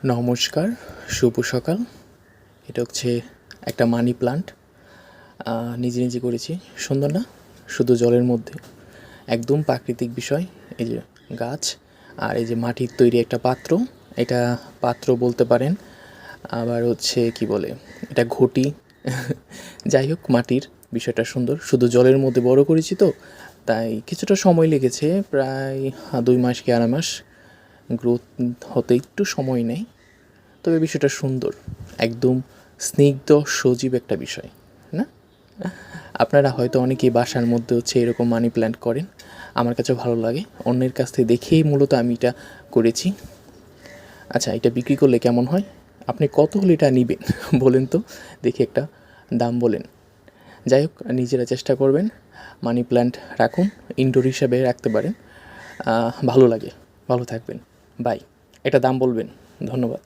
নমস্কার, শুভ সকাল। এটা হচ্ছে একটা মানি প্লান্ট। নিজে করেছি। সুন্দর না? শুধু জলের মধ্যে। একদম প্রাকৃতিক বিষয়। এই যে গাছ আর এই যে মাটির তৈরি একটা পাত্র। এটা পাত্র বলতে পারেন। আবার হচ্ছে কি বলে, এটা ঘটি। যাই হোক, মাটির বিষয়টা সুন্দর। শুধু জলের মধ্যে বড় করেছি তো, তাই কিছুটা সময় লেগেছে, প্রায় 2 মাস কি আড়াই মাস। গ্রোথ হতে একটু সময় নেয়, তবে বিষয়টা সুন্দর। একদম স্নিগ্ধ সজীব একটা বিষয়, না? আপনারা হয়তো অনেকেই বাসার মধ্যে হচ্ছে এরকম মানি প্ল্যান্ট করেন। আমার কাছে ভালো লাগে, অন্যের কাছ থেকে দেখেই মূলত আমি এটা করেছি। আচ্ছা, এটা বিক্রি করলে কেমন হয়? আপনি কত হলে এটা নেবেন বলেন তো, দেখি একটা দাম বলেন। যাই হোক, নিজেরা চেষ্টা করবেন, মানি প্ল্যান্ট রাখুন, ইনডোর হিসাবে রাখতে পারেন। ভালো লাগে। ভালো থাকবেন। বাই। এটা দাম বলবেন। ধন্যবাদ।